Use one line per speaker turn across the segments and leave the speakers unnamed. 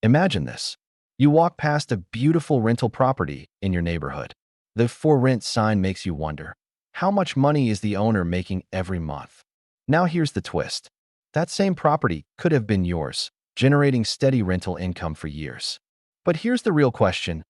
Imagine this. You walk past a beautiful rental property in your neighborhood. The for rent sign makes you wonder, how much money is the owner making every month? Now here's the twist. That same property could have been yours, generating steady rental income for years. But here's the real question.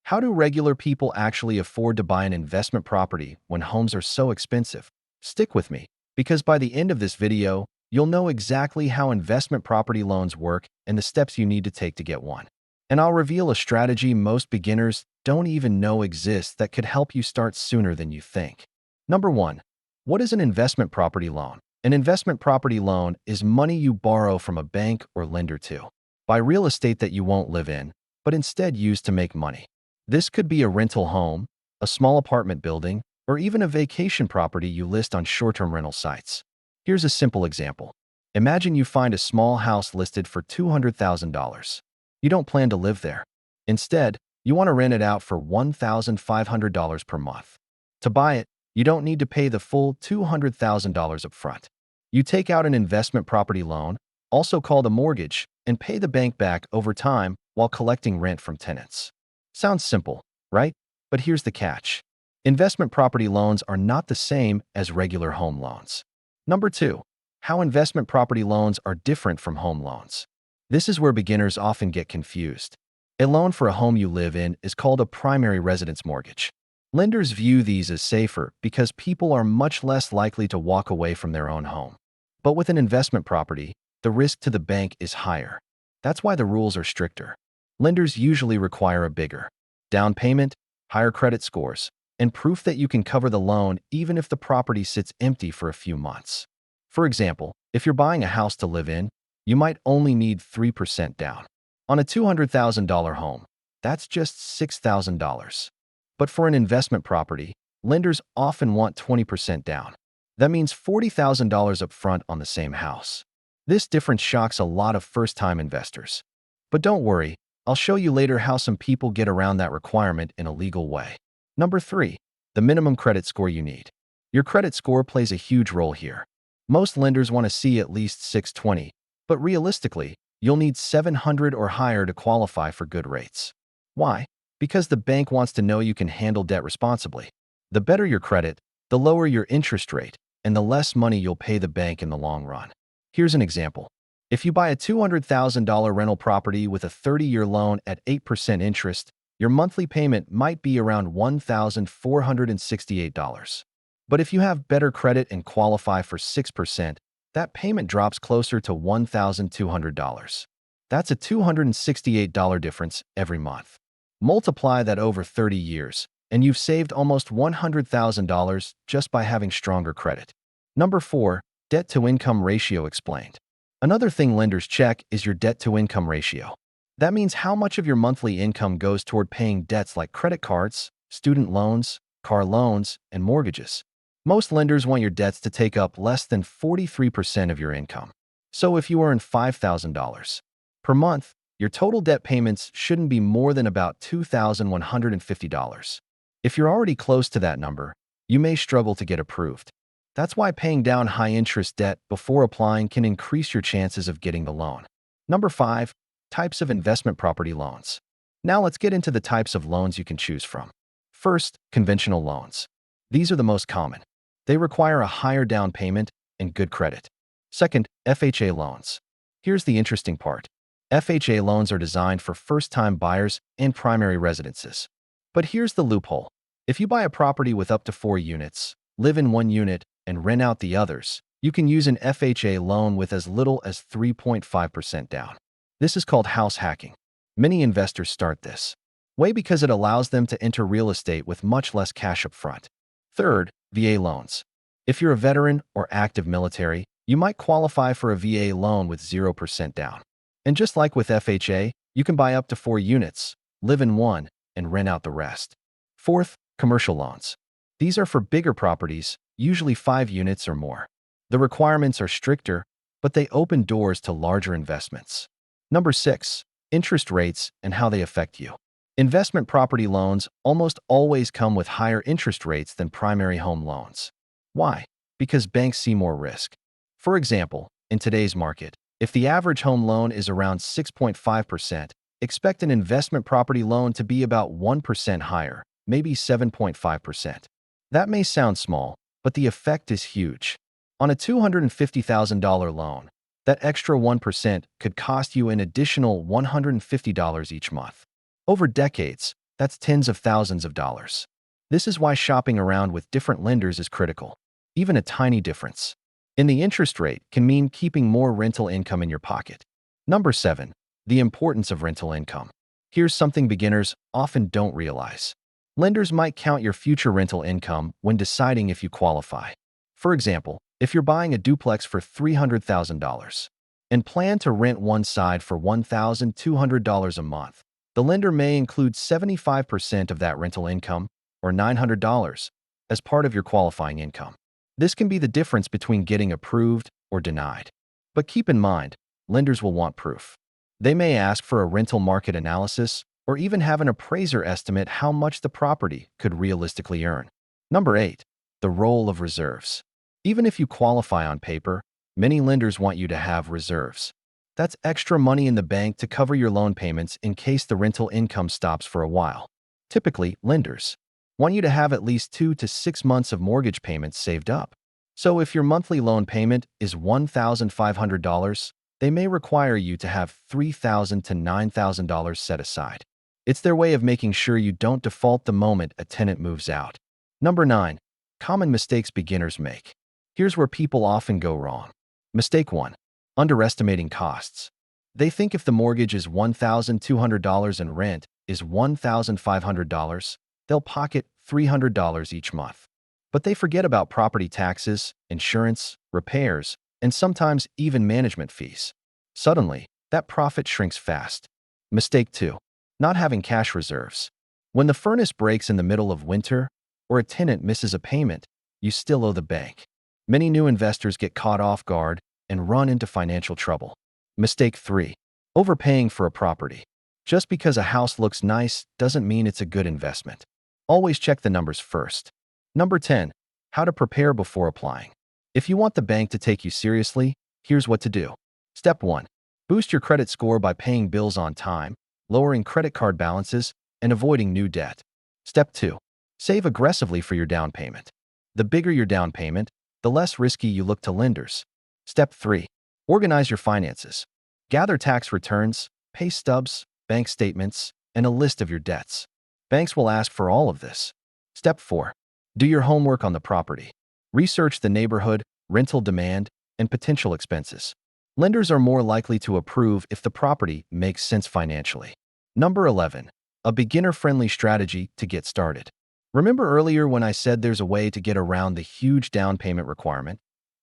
How do regular people actually afford to buy an investment property when homes are so expensive? Stick with me, because by the end of this video, you'll know exactly how investment property loans work and the steps you need to take to get one. And I'll reveal a strategy most beginners don't even know exists that could help you start sooner than you think. Number 1. What is an investment property loan? An investment property loan is money you borrow from a bank or lender to buy real estate that you won't live in, but instead use to make money. This could be a rental home, a small apartment building, or even a vacation property you list on short-term rental sites. Here's a simple example. Imagine you find a small house listed for $200,000. You don't plan to live there. Instead, you want to rent it out for $1,500 per month. To buy it, you don't need to pay the full $200,000 up front. You take out an investment property loan, also called a mortgage, and pay the bank back over time while collecting rent from tenants. Sounds simple, right? But here's the catch. Investment property loans are not the same as regular home loans. Number 2. How investment property loans are different from home loans. This is where beginners often get confused. A loan for a home you live in is called a primary residence mortgage. Lenders view these as safer because people are much less likely to walk away from their own home. But with an investment property, the risk to the bank is higher. That's why the rules are stricter. Lenders usually require a bigger down payment, higher credit scores, and proof that you can cover the loan even if the property sits empty for a few months. For example, if you're buying a house to live in, you might only need 3% down. On a $200,000 home, that's just $6,000. But for an investment property, lenders often want 20% down. That means $40,000 up front on the same house. This difference shocks a lot of first-time investors. But don't worry, I'll show you later how some people get around that requirement in a legal way. Number 3. The minimum credit score you need. Your credit score plays a huge role here. Most lenders want to see at least 620, but realistically, you'll need 700 or higher to qualify for good rates. Why? Because the bank wants to know you can handle debt responsibly. The better your credit, the lower your interest rate, and the less money you'll pay the bank in the long run. Here's an example. If you buy a $200,000 rental property with a 30-year loan at 8% interest, your monthly payment might be around $1,468. But if you have better credit and qualify for 6%, that payment drops closer to $1,200. That's a $268 difference every month. Multiply that over 30 years, and you've saved almost $100,000 just by having stronger credit. Number 4. Debt-to-income ratio explained. Another thing lenders check is your debt-to-income ratio. That means how much of your monthly income goes toward paying debts like credit cards, student loans, car loans, and mortgages. Most lenders want your debts to take up less than 43% of your income. So if you earn $5,000 per month, your total debt payments shouldn't be more than about $2,150. If you're already close to that number, you may struggle to get approved. That's why paying down high-interest debt before applying can increase your chances of getting the loan. Number 5. Types of investment property loans. Now let's get into the types of loans you can choose from. First, conventional loans. These are the most common. They require a higher down payment and good credit. Second, FHA loans. Here's the interesting part. FHA loans are designed for first-time buyers and primary residences. But here's the loophole. If you buy a property with up to 4 units, live in one unit, and rent out the others, you can use an FHA loan with as little as 3.5% down. This is called house hacking. Many investors start this way because it allows them to enter real estate with much less cash up front. Third, VA loans. If you're a veteran or active military, you might qualify for a VA loan with 0% down. And just like with FHA, you can buy up to 4 units, live in one, and rent out the rest. Fourth, commercial loans. These are for bigger properties, usually 5 units or more. The requirements are stricter, but they open doors to larger investments. Number 6, interest rates and how they affect you. Investment property loans almost always come with higher interest rates than primary home loans. Why? Because banks see more risk. For example, in today's market, if the average home loan is around 6.5%, expect an investment property loan to be about 1% higher, maybe 7.5%. That may sound small, but the effect is huge. On a $250,000 loan, that extra 1% could cost you an additional $150 each month. Over decades, that's tens of thousands of dollars. This is why shopping around with different lenders is critical. Even a tiny difference in the interest rate can mean keeping more rental income in your pocket. Number 7. The importance of rental income. Here's something beginners often don't realize. Lenders might count your future rental income when deciding if you qualify. For example, if you're buying a duplex for $300,000 and plan to rent one side for $1,200 a month, the lender may include 75% of that rental income, or $900, as part of your qualifying income. This can be the difference between getting approved or denied. But keep in mind, lenders will want proof. They may ask for a rental market analysis or even have an appraiser estimate how much the property could realistically earn. Number 8. The role of reserves. Even if you qualify on paper, many lenders want you to have reserves. That's extra money in the bank to cover your loan payments in case the rental income stops for a while. Typically, lenders want you to have at least 2 to 6 months of mortgage payments saved up. So if your monthly loan payment is $1,500, they may require you to have $3,000 to $9,000 set aside. It's their way of making sure you don't default the moment a tenant moves out. Number 9. Common mistakes beginners make. Here's where people often go wrong. Mistake 1. Underestimating costs. They think if the mortgage is $1,200 and rent is $1,500, they'll pocket $300 each month. But they forget about property taxes, insurance, repairs, and sometimes even management fees. Suddenly, that profit shrinks fast. Mistake 2. Not having cash reserves. When the furnace breaks in the middle of winter or a tenant misses a payment, you still owe the bank. Many new investors get caught off guard and run into financial trouble. Mistake 3. Overpaying for a property. Just because a house looks nice doesn't mean it's a good investment. Always check the numbers first. Number 10. How to prepare before applying. If you want the bank to take you seriously, here's what to do. Step 1. Boost your credit score by paying bills on time, lowering credit card balances, and avoiding new debt. Step 2. Save aggressively for your down payment. The bigger your down payment, the less risky you look to lenders. Step 3. Organize your finances. Gather tax returns, pay stubs, bank statements, and a list of your debts. Banks will ask for all of this. Step 4. Do your homework on the property. Research the neighborhood, rental demand, and potential expenses. Lenders are more likely to approve if the property makes sense financially. Number 11. A beginner-friendly strategy to get started. Remember earlier when I said there's a way to get around the huge down payment requirement?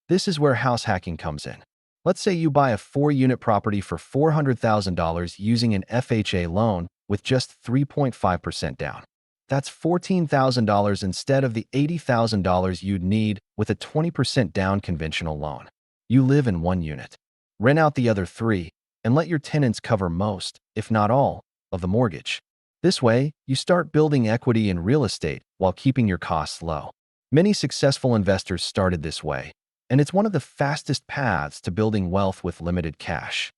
This is where house hacking comes in. Let's say you buy a 4-unit property for $400,000 using an FHA loan with just 3.5% down. That's $14,000 instead of the $80,000 you'd need with a 20% down conventional loan. You live in 1 unit. Rent out the other 3 and let your tenants cover most, if not all, of the mortgage. This way, you start building equity in real estate while keeping your costs low. Many successful investors started this way, and it's one of the fastest paths to building wealth with limited cash.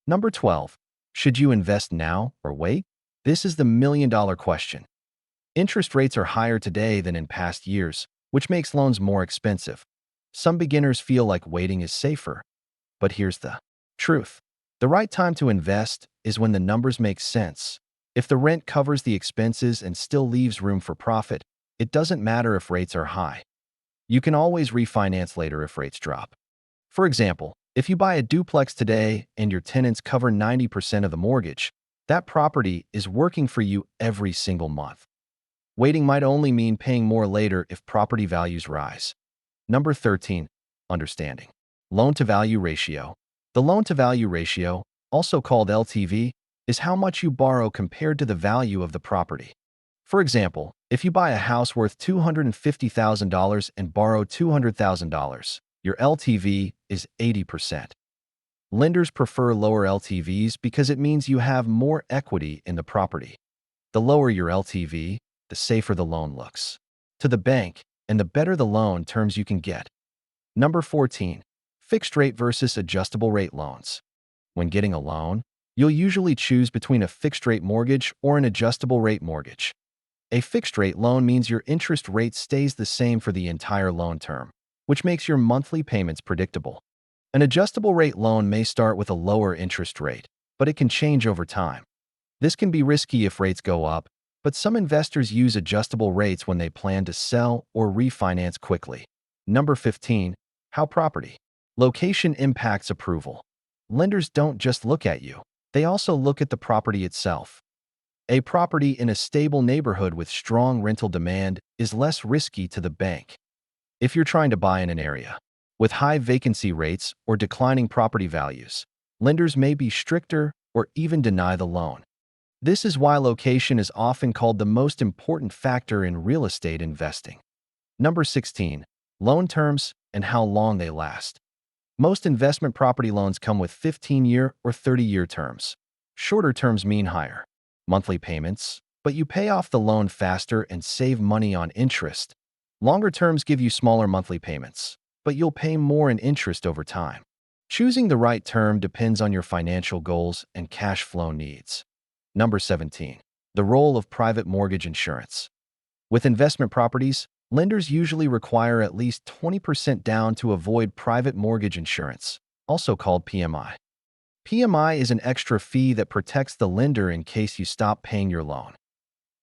Number 12. Should you invest now or wait? This is the million-dollar question. Interest rates are higher today than in past years, which makes loans more expensive. Some beginners feel like waiting is safer. But here's the truth. The right time to invest is when the numbers make sense. If the rent covers the expenses and still leaves room for profit, it doesn't matter if rates are high. You can always refinance later if rates drop. For example, if you buy a duplex today and your tenants cover 90% of the mortgage, that property is working for you every single month. Waiting might only mean paying more later if property values rise. Number 13. Understanding. Loan-to-value ratio. The loan-to-value ratio, also called LTV, is how much you borrow compared to the value of the property. For example, if you buy a house worth $250,000 and borrow $200,000, your LTV is 80%. Lenders prefer lower LTVs because it means you have more equity in the property. The lower your LTV, the safer the loan looks to the bank, and the better the loan terms you can get. Number 14. Fixed rate versus adjustable rate loans. When getting a loan, You'll usually choose between a fixed-rate mortgage or an adjustable-rate mortgage. A fixed-rate loan means your interest rate stays the same for the entire loan term, which makes your monthly payments predictable. An adjustable-rate loan may start with a lower interest rate, but it can change over time. This can be risky if rates go up, but some investors use adjustable rates when they plan to sell or refinance quickly. Number 15. How property location impacts approval. Lenders don't just look at you, they also look at the property itself. A property in a stable neighborhood with strong rental demand is less risky to the bank. If you're trying to buy in an area with high vacancy rates or declining property values, lenders may be stricter or even deny the loan. This is why location is often called the most important factor in real estate investing. Number 16. Loan terms and how long they last. Most investment property loans come with 15-year or 30-year terms. Shorter terms mean higher monthly payments, but you pay off the loan faster and save money on interest. Longer terms give you smaller monthly payments, but you'll pay more in interest over time. Choosing the right term depends on your financial goals and cash flow needs. Number 17. The role of private mortgage insurance. With investment properties, lenders usually require at least 20% down to avoid private mortgage insurance, also called PMI. PMI is an extra fee that protects the lender in case you stop paying your loan.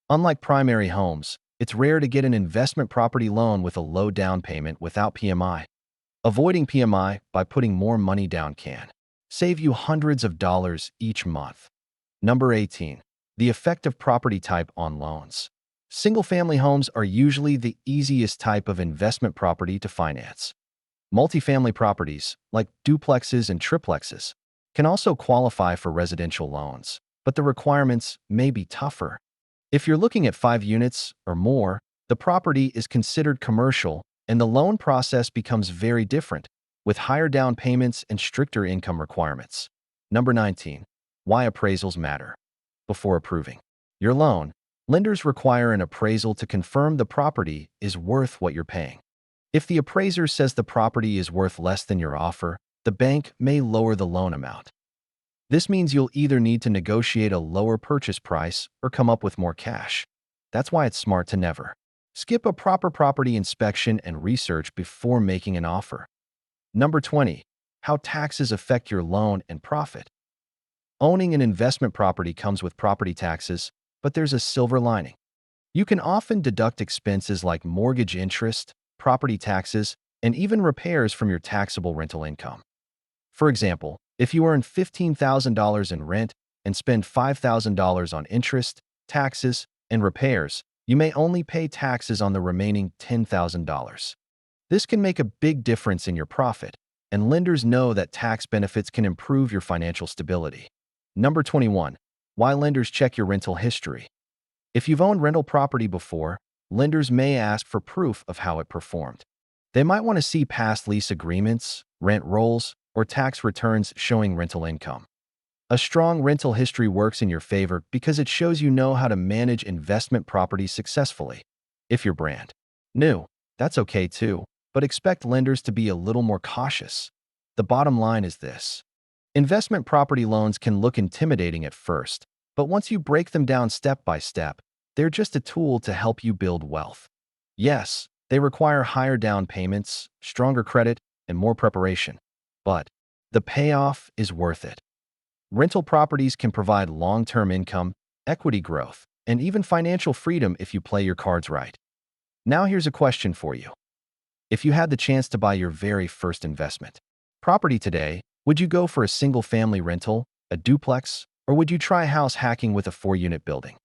Unlike primary homes, it's rare to get an investment property loan with a low down payment without PMI. Avoiding PMI by putting more money down can save you hundreds of dollars each month. Number 18. The effect of property type on loans. Single-family homes are usually the easiest type of investment property to finance. Multifamily properties, like duplexes and triplexes, can also qualify for residential loans, but the requirements may be tougher. If you're looking at 5 units or more, the property is considered commercial and the loan process becomes very different, with higher down payments and stricter income requirements. Number 19. Why appraisals matter. Before approving your loan, lenders require an appraisal to confirm the property is worth what you're paying. If the appraiser says the property is worth less than your offer, the bank may lower the loan amount. This means you'll either need to negotiate a lower purchase price or come up with more cash. That's why it's smart to never skip a proper property inspection and research before making an offer. Number 20. How taxes affect your loan and profit. Owning an investment property comes with property taxes, but there's a silver lining. You can often deduct expenses like mortgage interest, property taxes, and even repairs from your taxable rental income. For example, if you earn $15,000 in rent and spend $5,000 on interest, taxes, and repairs, you may only pay taxes on the remaining $10,000. This can make a big difference in your profit, and lenders know that tax benefits can improve your financial stability. Number 21. Why lenders check your rental history. If you've owned rental property before, lenders may ask for proof of how it performed. They might want to see past lease agreements, rent rolls, or tax returns showing rental income. A strong rental history works in your favor because it shows you know how to manage investment properties successfully. If you're brand new, that's okay too, but expect lenders to be a little more cautious. The bottom line is this. Investment property loans can look intimidating at first, but once you break them down step by step, they're just a tool to help you build wealth. Yes, they require higher down payments, stronger credit, and more preparation, but the payoff is worth it. Rental properties can provide long-term income, equity growth, and even financial freedom if you play your cards right. Now here's a question for you. If you had the chance to buy your very first investment property today, would you go for a single-family rental, a duplex, or would you try house hacking with a 4-unit building?